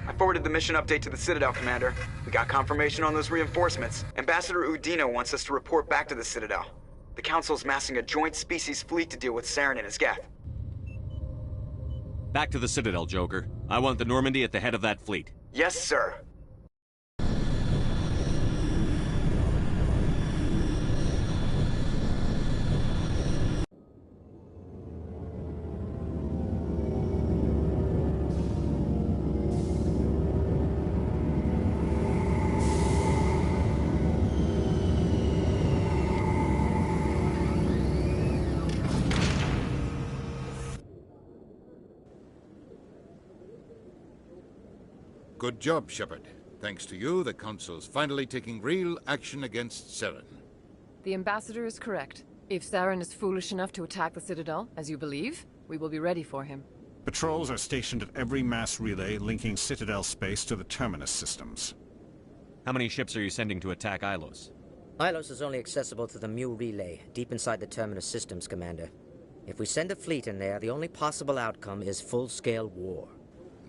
I forwarded the mission update to the Citadel, Commander. We got confirmation on those reinforcements. Ambassador Udina wants us to report back to the Citadel. The Council's massing a joint species fleet to deal with Saren and his Geth. Back to the Citadel, Joker. I want the Normandy at the head of that fleet. Yes, sir. Good job, Shepard. Thanks to you, the Council's finally taking real action against Saren. The Ambassador is correct. If Saren is foolish enough to attack the Citadel, as you believe, we will be ready for him. Patrols are stationed at every mass relay linking Citadel space to the Terminus systems. How many ships are you sending to attack Ilos? Ilos is only accessible to the Mu relay, deep inside the Terminus systems, Commander. If we send a fleet in there, the only possible outcome is full-scale war.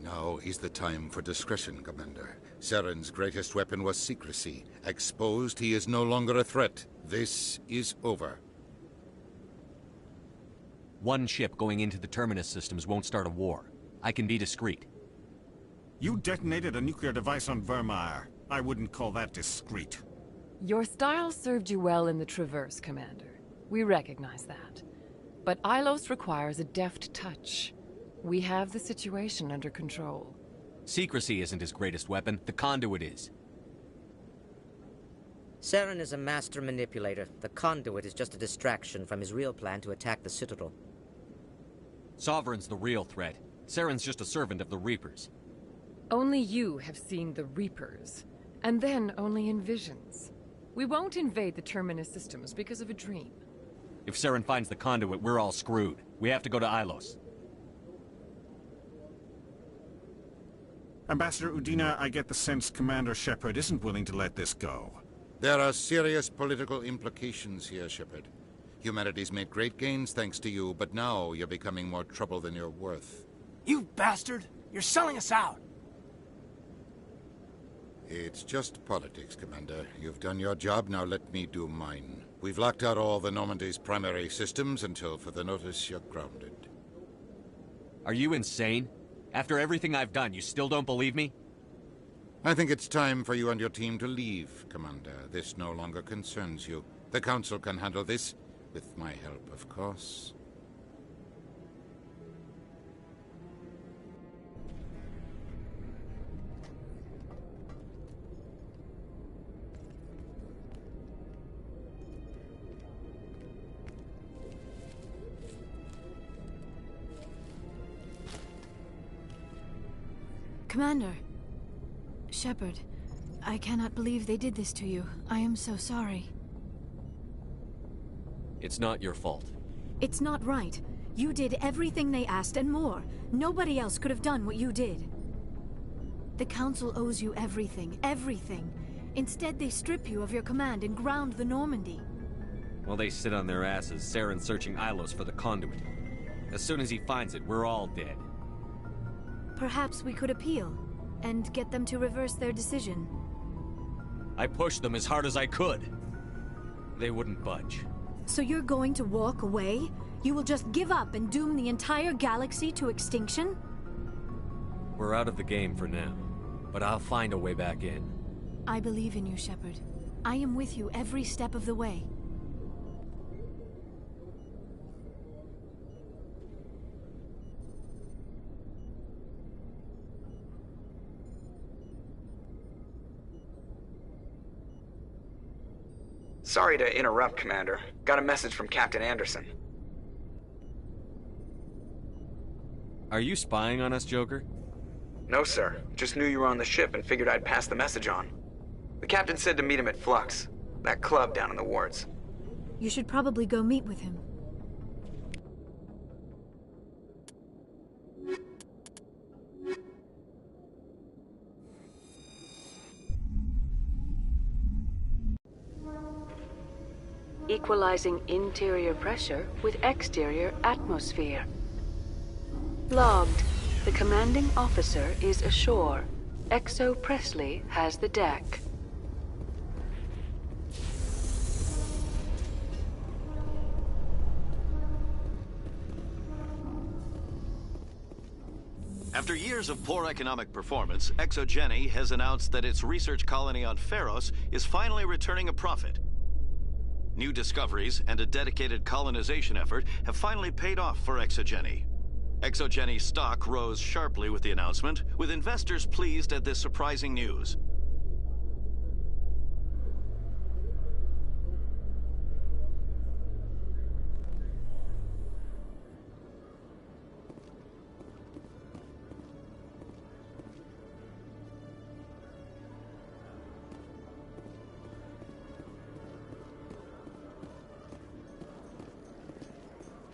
Now is the time for discretion, Commander. Saren's greatest weapon was secrecy. Exposed, he is no longer a threat. This is over. One ship going into the Terminus systems won't start a war. I can be discreet. You detonated a nuclear device on Vermeer. I wouldn't call that discreet. Your style served you well in the Traverse, Commander. We recognize that. But Ilos requires a deft touch. We have the situation under control. Secrecy isn't his greatest weapon. The conduit is. Saren is a master manipulator. The conduit is just a distraction from his real plan to attack the Citadel. Sovereign's the real threat. Saren's just a servant of the Reapers. Only you have seen the Reapers, and then only in visions. We won't invade the Terminus systems because of a dream. If Saren finds the conduit, we're all screwed. We have to go to Ilos. Ambassador Udina, I get the sense Commander Shepard isn't willing to let this go. There are serious political implications here, Shepard. Humanity's made great gains thanks to you, but now you're becoming more trouble than you're worth. You bastard! You're selling us out! It's just politics, Commander. You've done your job, now let me do mine. We've locked out all the Normandy's primary systems until further notice you're grounded. Are you insane? After everything I've done, you still don't believe me? I think it's time for you and your team to leave, Commander. This no longer concerns you. The Council can handle this, with my help, of course. Commander. Shepard, I cannot believe they did this to you. I am so sorry. It's not your fault. It's not right. You did everything they asked and more. Nobody else could have done what you did. The Council owes you everything, everything. Instead, they strip you of your command and ground the Normandy. While they sit on their asses, Saren's searching Ilos for the conduit. As soon as he finds it, we're all dead. Perhaps we could appeal, and get them to reverse their decision. I pushed them as hard as I could. They wouldn't budge. So you're going to walk away? You will just give up and doom the entire galaxy to extinction? We're out of the game for now, but I'll find a way back in. I believe in you, Shepard. I am with you every step of the way. Sorry to interrupt, Commander. Got a message from Captain Anderson. Are you spying on us, Joker? No, sir. Just knew you were on the ship and figured I'd pass the message on. The captain said to meet him at Flux, that club down in the wards. You should probably go meet with him. Equalizing interior pressure with exterior atmosphere. Logged. The commanding officer is ashore. Exo Presley has the deck. After years of poor economic performance, ExoGeni has announced that its research colony on Pharos is finally returning a profit. New discoveries and a dedicated colonization effort have finally paid off for ExoGeni. ExoGeni's stock rose sharply with the announcement, with investors pleased at this surprising news.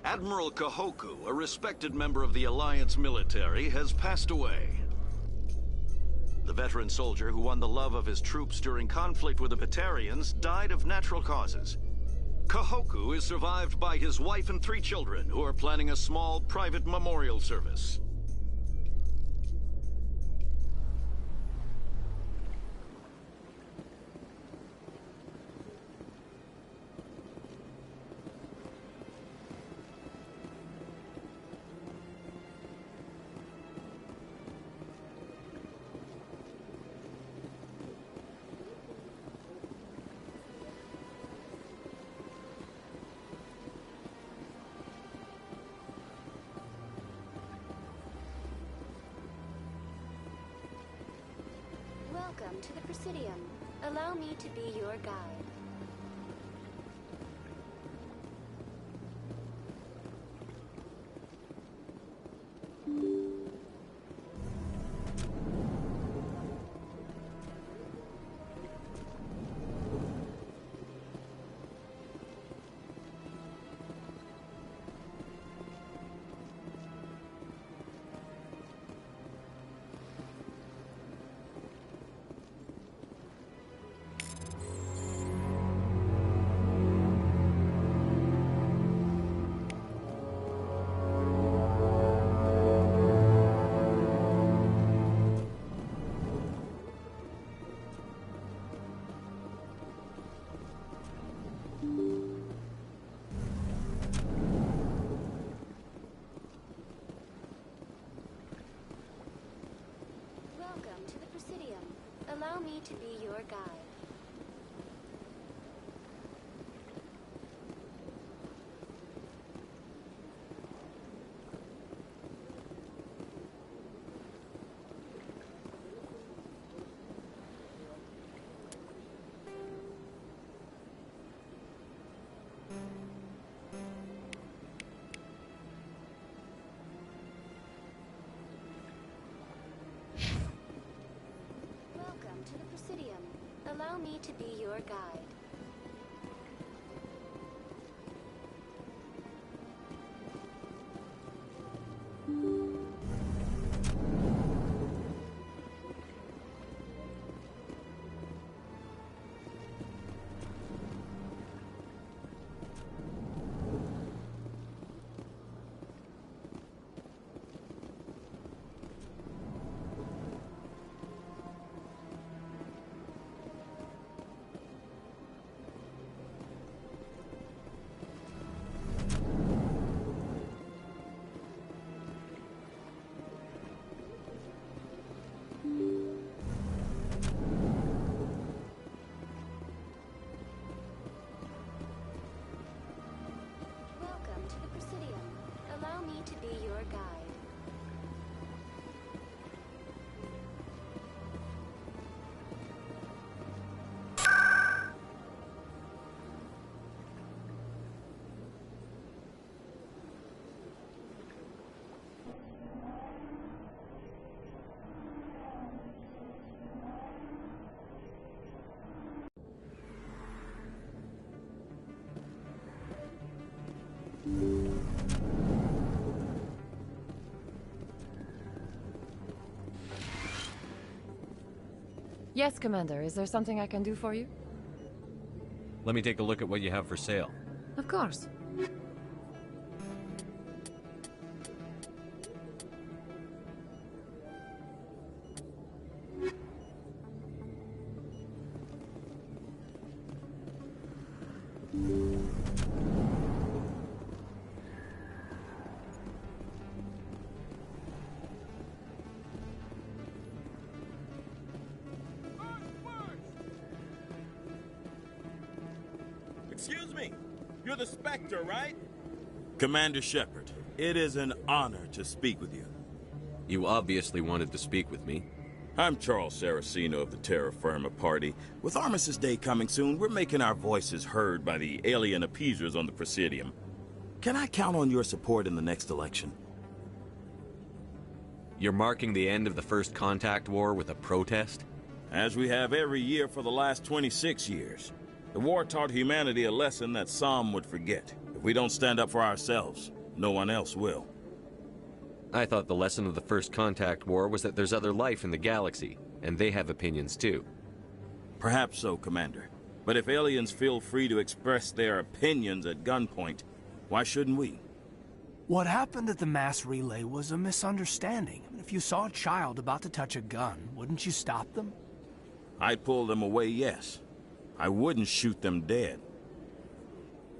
Admiral Kahoku, a respected member of the Alliance military, has passed away. The veteran soldier who won the love of his troops during conflict with the Batarians died of natural causes. Kahoku is survived by his wife and 3 children, who are planning a small private memorial service. Welcome to the Presidium. Allow me to be your guide. Welcome to the Presidium. Allow me to be your guide. Welcome to the Presidium. Allow me to be your guide. Welcome to the Presidium. Allow me to be your guide. Yes, Commander. Is there something I can do for you? Let me take a look at what you have for sale. Of course. Excuse me. You're the Spectre, right? Commander Shepard, it is an honor to speak with you. You obviously wanted to speak with me. I'm Charles Saraceno of the Terra Firma Party. With Armistice Day coming soon, we're making our voices heard by the alien appeasers on the Presidium. Can I count on your support in the next election? You're marking the end of the First Contact War with a protest? As we have every year for the last 26 years. The war taught humanity a lesson that some would forget. If we don't stand up for ourselves, no one else will. I thought the lesson of the First Contact War was that there's other life in the galaxy, and they have opinions too. Perhaps so, Commander. But if aliens feel free to express their opinions at gunpoint, why shouldn't we? What happened at the mass relay was a misunderstanding. If you saw a child about to touch a gun, wouldn't you stop them? I'd pull them away, yes. I wouldn't shoot them dead.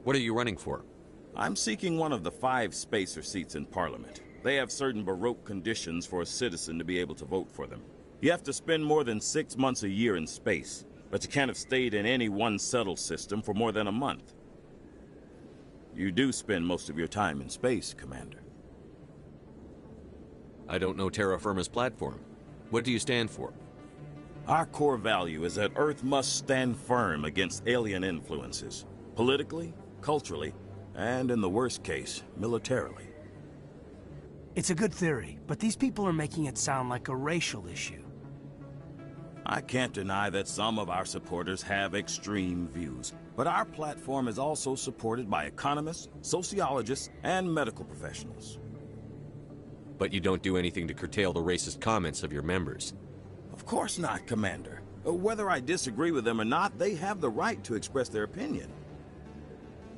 What are you running for? I'm seeking one of the 5 spacer seats in Parliament. They have certain Baroque conditions for a citizen to be able to vote for them. You have to spend more than 6 months a year in space, but you can't have stayed in any one settled system for more than a month. You do spend most of your time in space, Commander. I don't know Terra Firma's platform. What do you stand for? Our core value is that Earth must stand firm against alien influences. Politically, culturally, and in the worst case, militarily. It's a good theory, but these people are making it sound like a racial issue. I can't deny that some of our supporters have extreme views, but our platform is also supported by economists, sociologists, and medical professionals. But you don't do anything to curtail the racist comments of your members. Of course not, Commander. Whether I disagree with them or not, they have the right to express their opinion.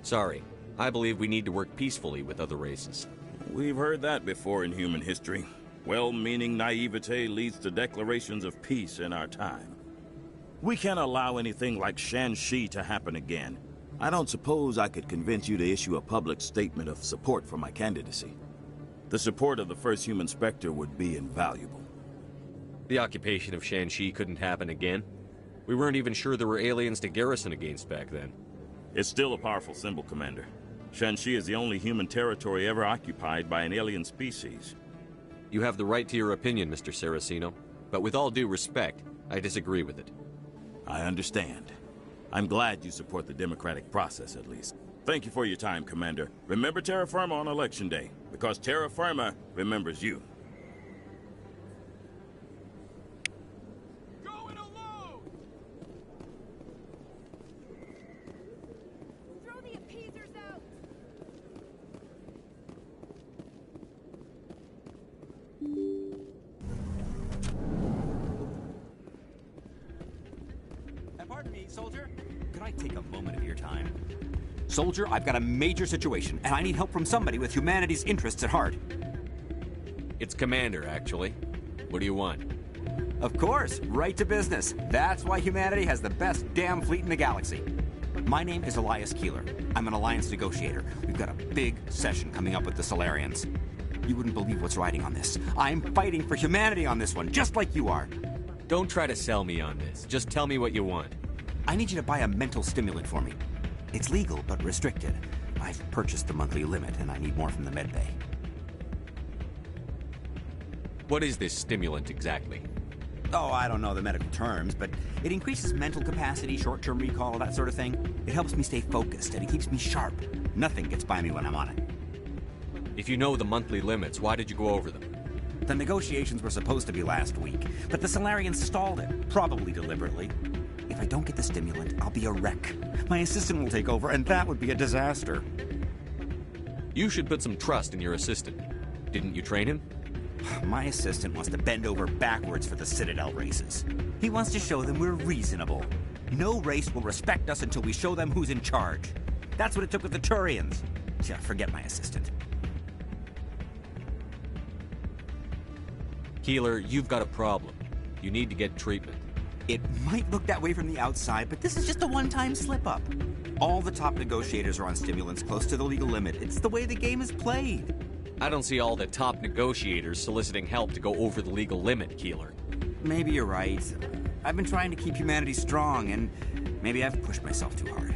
Sorry. I believe we need to work peacefully with other races. We've heard that before in human history. Well-meaning naivete leads to declarations of peace in our time. We can't allow anything like Shang-Chi to happen again. I don't suppose I could convince you to issue a public statement of support for my candidacy. The support of the first human Spectre would be invaluable. The occupation of Shang-Chi couldn't happen again. We weren't even sure there were aliens to garrison against back then. It's still a powerful symbol, Commander. Shang-Chi is the only human territory ever occupied by an alien species. You have the right to your opinion, Mr. Saraceno, but with all due respect, I disagree with it. I understand. I'm glad you support the democratic process, at least. Thank you for your time, Commander. Remember Terra Firma on Election Day, because Terra Firma remembers you. Pardon me, soldier. Could I take a moment of your time? Soldier, I've got a major situation, and I need help from somebody with humanity's interests at heart. It's Commander, actually. What do you want? Of course, right to business. That's why humanity has the best damn fleet in the galaxy. My name is Elias Keeler. I'm an alliance negotiator. We've got a big session coming up with the Solarians. You wouldn't believe what's riding on this. I'm fighting for humanity on this one, just like you are. Don't try to sell me on this. Just tell me what you want. I need you to buy a mental stimulant for me. It's legal, but restricted. I've purchased the monthly limit, and I need more from the medbay. What is this stimulant exactly? Oh, I don't know the medical terms, but it increases mental capacity, short-term recall, that sort of thing. It helps me stay focused, and it keeps me sharp. Nothing gets by me when I'm on it. If you know the monthly limits, why did you go over them? The negotiations were supposed to be last week, but the Solarians stalled it, probably deliberately. If I don't get the stimulant, I'll be a wreck. My assistant will take over, and that would be a disaster. You should put some trust in your assistant. Didn't you train him? My assistant wants to bend over backwards for the Citadel races. He wants to show them we're reasonable. No race will respect us until we show them who's in charge. That's what it took with the Turians. Yeah, forget my assistant. Keeler, you've got a problem. You need to get treatment. It might look that way from the outside, but this is just a one-time slip-up. All the top negotiators are on stimulants close to the legal limit. It's the way the game is played. I don't see all the top negotiators soliciting help to go over the legal limit, Keeler. Maybe you're right. I've been trying to keep humanity strong, and maybe I've pushed myself too hard.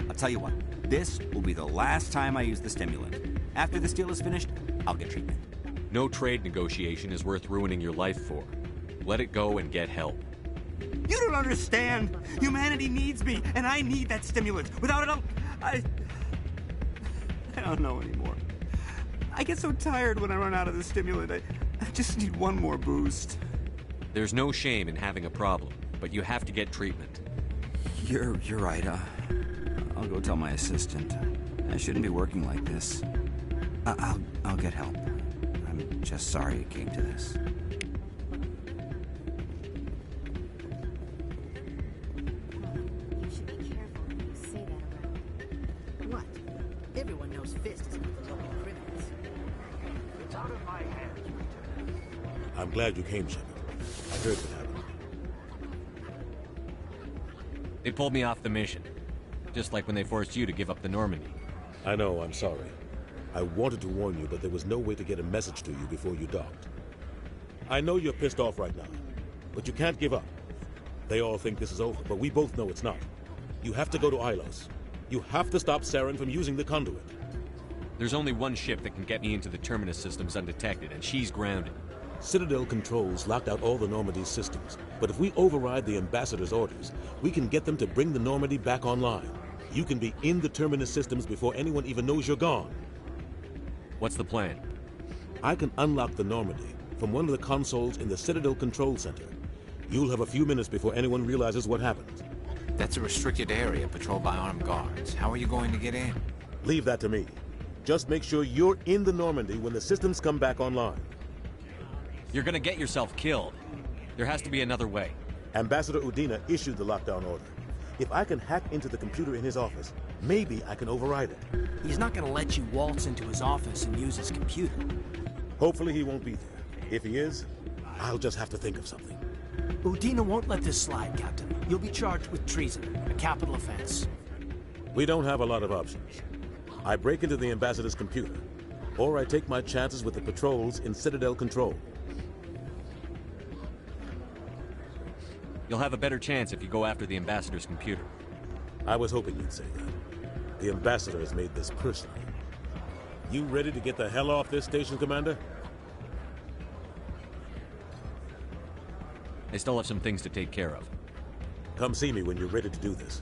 I'll tell you what. This will be the last time I use the stimulant. After this deal is finished, I'll get treatment. No trade negotiation is worth ruining your life for. Let it go and get help. You don't understand. Humanity needs me, and I need that stimulant. Without it, I don't know anymore. I get so tired when I run out of the stimulant. I just need one more boost. There's no shame in having a problem, but you have to get treatment. You're right. I'll go tell my assistant. I shouldn't be working like this. I'll get help. I'm just sorry it came to this. You should be careful when you say that around. What? Everyone knows Fist is one of the local criminals. It's out of my hands, Lieutenant. I'm glad you came, Shepard. I heard what happened. They pulled me off the mission. Just like when they forced you to give up the Normandy. I know, I'm sorry. I wanted to warn you, but there was no way to get a message to you before you docked. I know you're pissed off right now, but you can't give up. They all think this is over, but we both know it's not. You have to go to Ilos. You have to stop Saren from using the conduit. There's only one ship that can get me into the Terminus systems undetected, and she's grounded. Citadel controls locked out all the Normandy's systems, but if we override the Ambassador's orders, we can get them to bring the Normandy back online. You can be in the Terminus systems before anyone even knows you're gone. What's the plan? I can unlock the Normandy from one of the consoles in the Citadel Control Center. You'll have a few minutes before anyone realizes what happened. That's a restricted area patrolled by armed guards. How are you going to get in? Leave that to me. Just make sure you're in the Normandy when the systems come back online. You're gonna get yourself killed. There has to be another way. Ambassador Udina issued the lockdown order. If I can hack into the computer in his office, maybe I can override it. He's not gonna let you waltz into his office and use his computer. Hopefully he won't be there. If he is, I'll just have to think of something. Udina won't let this slide, Captain. You'll be charged with treason, a capital offense. We don't have a lot of options. I break into the Ambassador's computer, or I take my chances with the patrols in Citadel Control. You'll have a better chance if you go after the Ambassador's computer. I was hoping you'd say that. The Ambassador has made this personal. You ready to get the hell off this station, Commander? I still have some things to take care of. Come see me when you're ready to do this.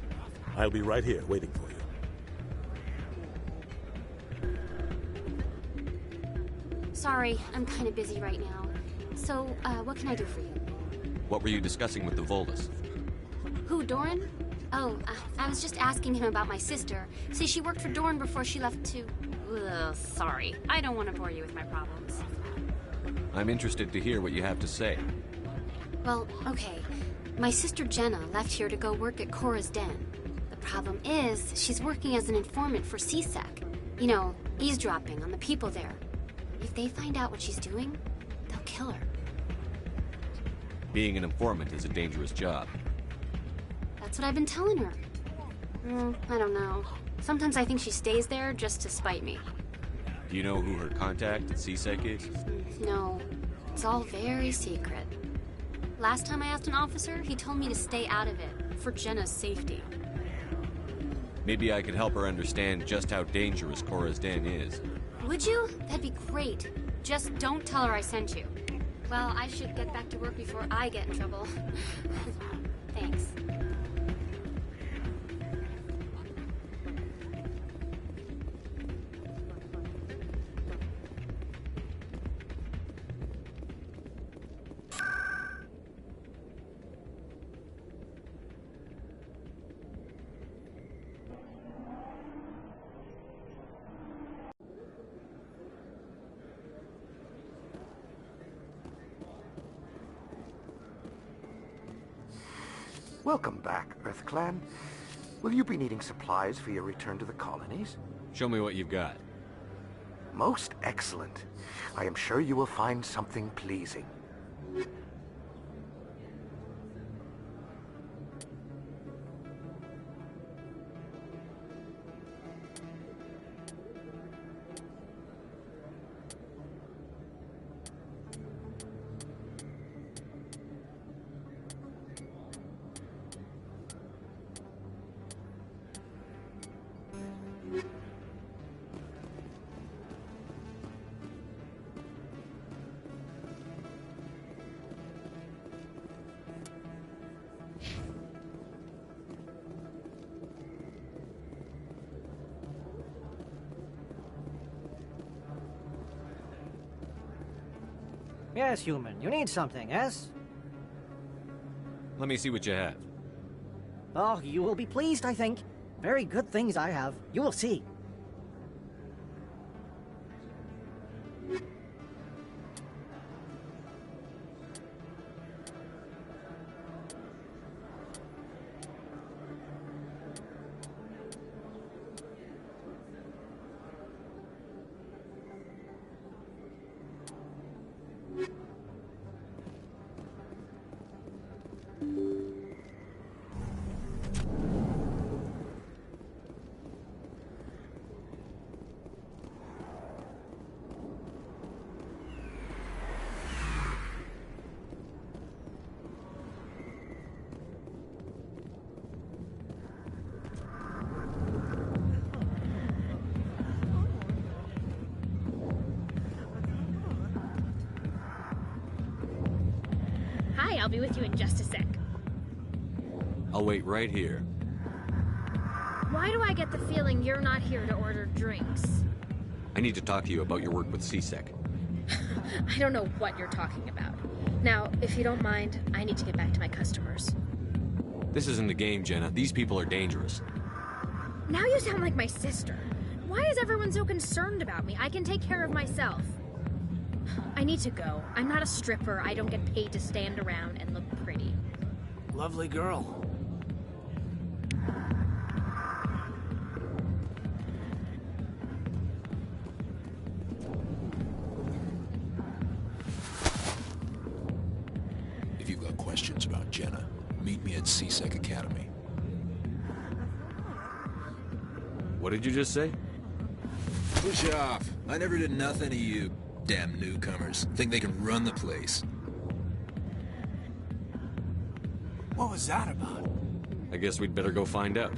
I'll be right here waiting for you. Sorry, I'm kind of busy right now. So, what can I do for you? What were you discussing with the Volus? Who, Doran? Oh, I was just asking him about my sister. See, she worked for Doran before she left to... Ugh, sorry. I don't want to bore you with my problems. I'm interested to hear what you have to say. Well, okay. My sister Jenna left here to go work at Cora's Den. The problem is, she's working as an informant for CSEC. You know, eavesdropping on the people there. If they find out what she's doing, they'll kill her. Being an informant is a dangerous job. That's what I've been telling her. I don't know. Sometimes I think she stays there just to spite me. Do you know who her contact at CSEC is? No. It's all very secret. Last time I asked an officer, he told me to stay out of it, for Jenna's safety. Maybe I could help her understand just how dangerous Cora's Den is. Would you? That'd be great. Just don't tell her I sent you. Well, I should get back to work before I get in trouble. Thanks. Welcome back, EarthClan. Will you be needing supplies for your return to the colonies? Show me what you've got. Most excellent. I am sure you will find something pleasing. Yes, human. You need something, yes? Let me see what you have. Oh, you will be pleased, I think. Very good things I have. You will see. Hi, I'll be with you in just a sec. I'll wait right here. Why do I get the feeling you're not here to order drinks? I need to talk to you about your work with CSEC. I don't know what you're talking about. Now, if you don't mind, I need to get back to my customers. This isn't a game, Jenna. These people are dangerous. Now you sound like my sister. Why is everyone so concerned about me? I can take care of myself. I need to go. I'm not a stripper. I don't get paid to stand around and look pretty. Lovely girl. If you've got questions about Jenna, meet me at CSEC Academy. What did you just say? Push off. I never did nothing to you. Damn newcomers. Think they can run the place. What was that about? I guess we'd better go find out.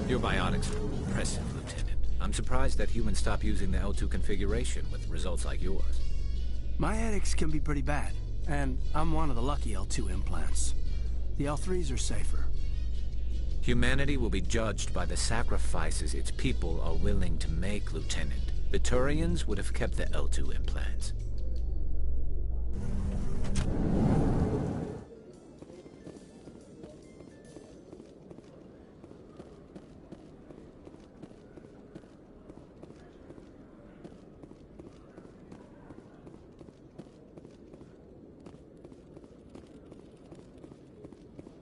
Your bionics are impressive, Lieutenant. I'm surprised that humans stop using the L2 configuration with results like yours. My headaches can be pretty bad, and I'm one of the lucky L2 implants. The L3s are safer. Humanity will be judged by the sacrifices its people are willing to make, Lieutenant. The Turians would have kept the L2 implants.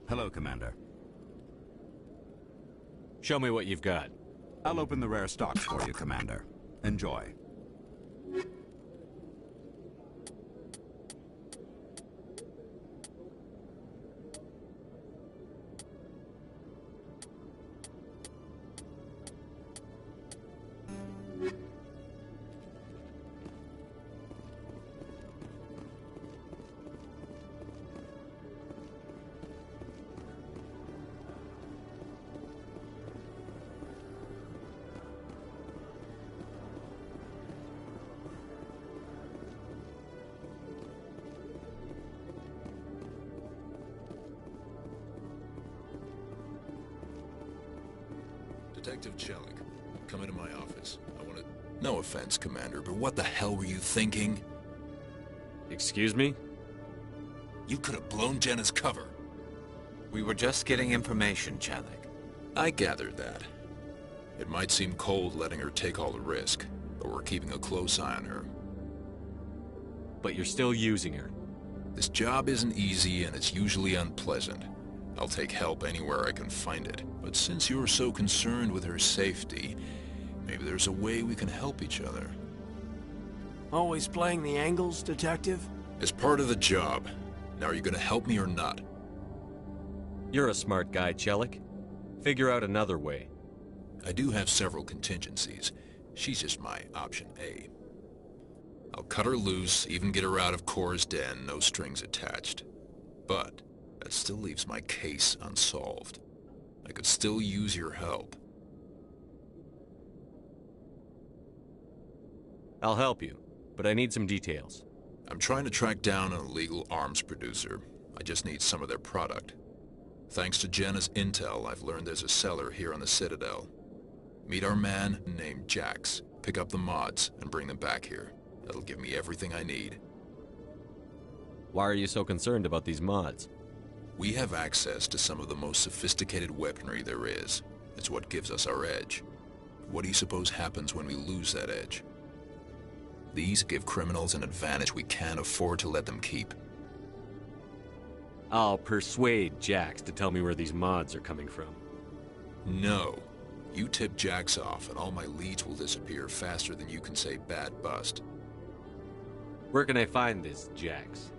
Hello, Commander. Show me what you've got. I'll open the rare stocks for you, Commander. Enjoy. Detective Chelik, come into my office. I want to... No offense, Commander, but what the hell were you thinking? Excuse me? You could have blown Jenna's cover. We were just getting information, Chalik. I gathered that. It might seem cold letting her take all the risk, but we're keeping a close eye on her. But you're still using her. This job isn't easy and it's usually unpleasant. I'll take help anywhere I can find it. But since you're so concerned with her safety, maybe there's a way we can help each other. Always playing the angles, Detective? It's part of the job. Now are you gonna help me or not? You're a smart guy, Chalik. Figure out another way. I do have several contingencies. She's just my option A. I'll cut her loose, even get her out of Cora's den, no strings attached. But that still leaves my case unsolved. I could still use your help. I'll help you, but I need some details. I'm trying to track down an illegal arms producer. I just need some of their product. Thanks to Jenna's intel, I've learned there's a seller here on the Citadel. Meet our man named Jax, pick up the mods, and bring them back here. That'll give me everything I need. Why are you so concerned about these mods? We have access to some of the most sophisticated weaponry there is. It's what gives us our edge. What do you suppose happens when we lose that edge? These give criminals an advantage we can't afford to let them keep. I'll persuade Jax to tell me where these mods are coming from. No. You tip Jax off and all my leads will disappear faster than you can say bad bust. Where can I find this Jax?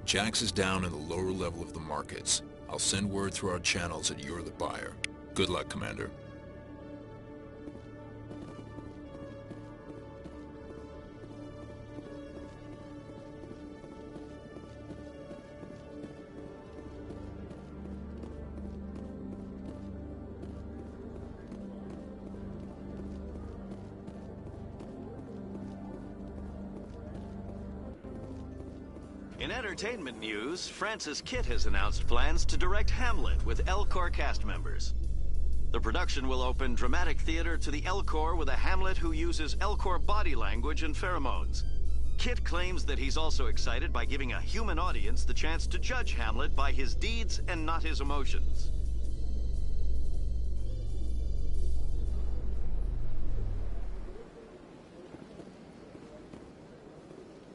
Jax is down in the lower level of the markets. I'll send word through our channels that you're the buyer. Good luck, Commander. In entertainment news, Francis Kitt has announced plans to direct Hamlet with Elcor cast members. The production will open dramatic theater to the Elcor with a Hamlet who uses Elcor body language and pheromones. Kitt claims that he's also excited by giving a human audience the chance to judge Hamlet by his deeds and not his emotions.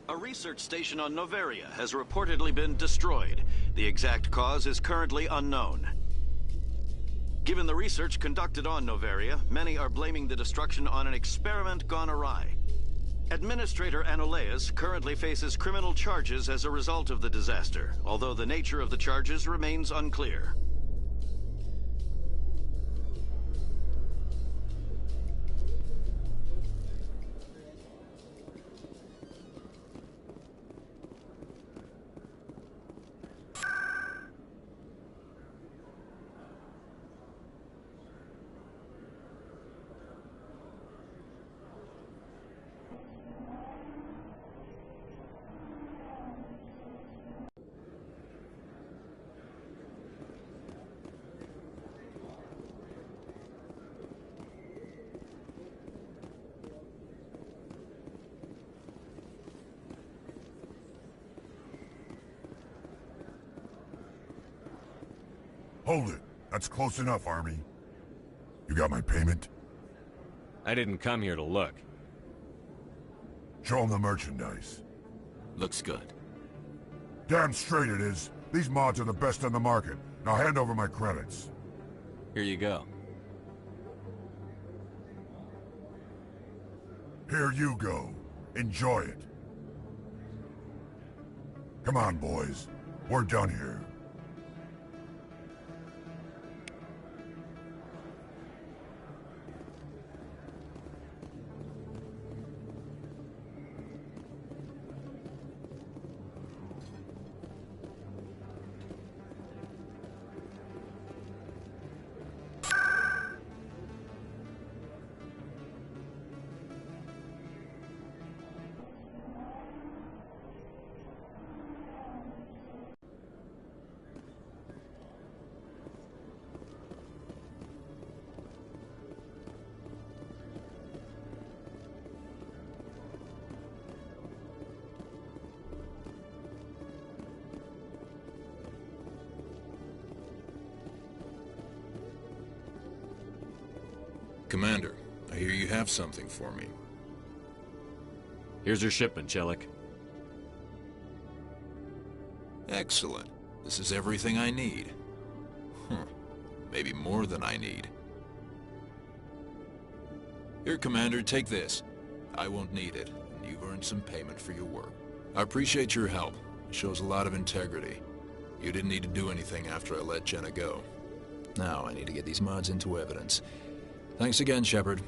A research station on Noveria has reportedly been destroyed. The exact cause is currently unknown. Given the research conducted on Noveria, many are blaming the destruction on an experiment gone awry. Administrator Anoleus currently faces criminal charges as a result of the disaster, although the nature of the charges remains unclear. Hold it. That's close enough, Army. You got my payment? I didn't come here to look. Show them the merchandise. Looks good. Damn straight it is. These mods are the best on the market. Now hand over my credits. Here you go. Here you go. Enjoy it. Come on, boys. We're done here. Commander, I hear you have something for me. Here's your shipment, Chelik. Excellent. This is everything I need. Maybe more than I need. Here, Commander, take this. I won't need it, and you've earned some payment for your work. I appreciate your help. It shows a lot of integrity. You didn't need to do anything after I let Jenna go. Now I need to get these mods into evidence. Thanks again, Shepard.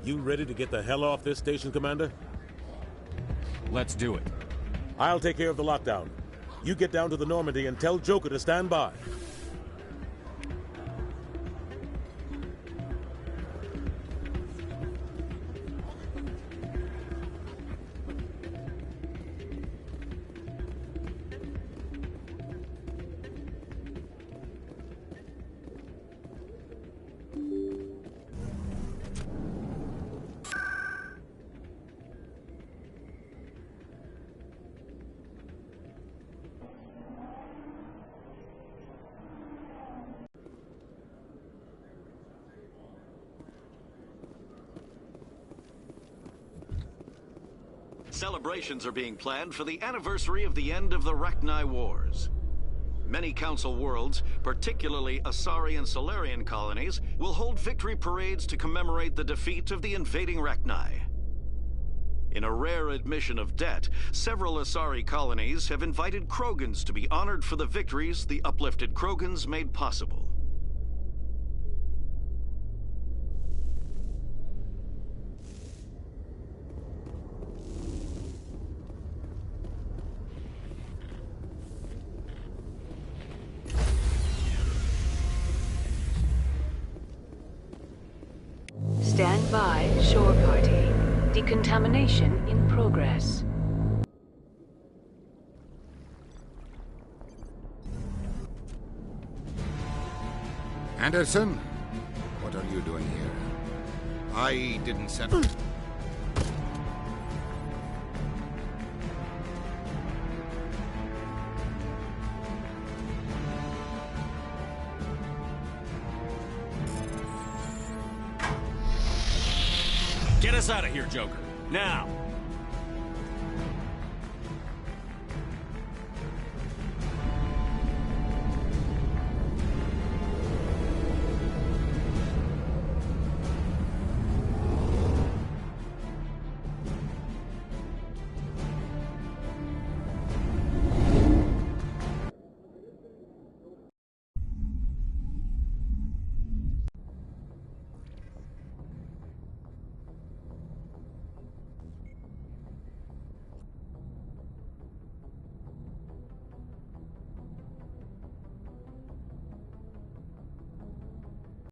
You ready to get the hell off this station, Commander? Let's do it. I'll take care of the lockdown. You get down to the Normandy and tell Joker to stand by. Celebrations are being planned for the anniversary of the end of the Rachni Wars. Many Council worlds, particularly Asari and Solarian colonies, will hold victory parades to commemorate the defeat of the invading Rachni. In a rare admission of debt, several Asari colonies have invited Krogans to be honored for the victories the uplifted Krogans made possible. Stand by, shore party. Decontamination in progress. Anderson? What are you doing here? I didn't send... Get us out of here, Joker. Now!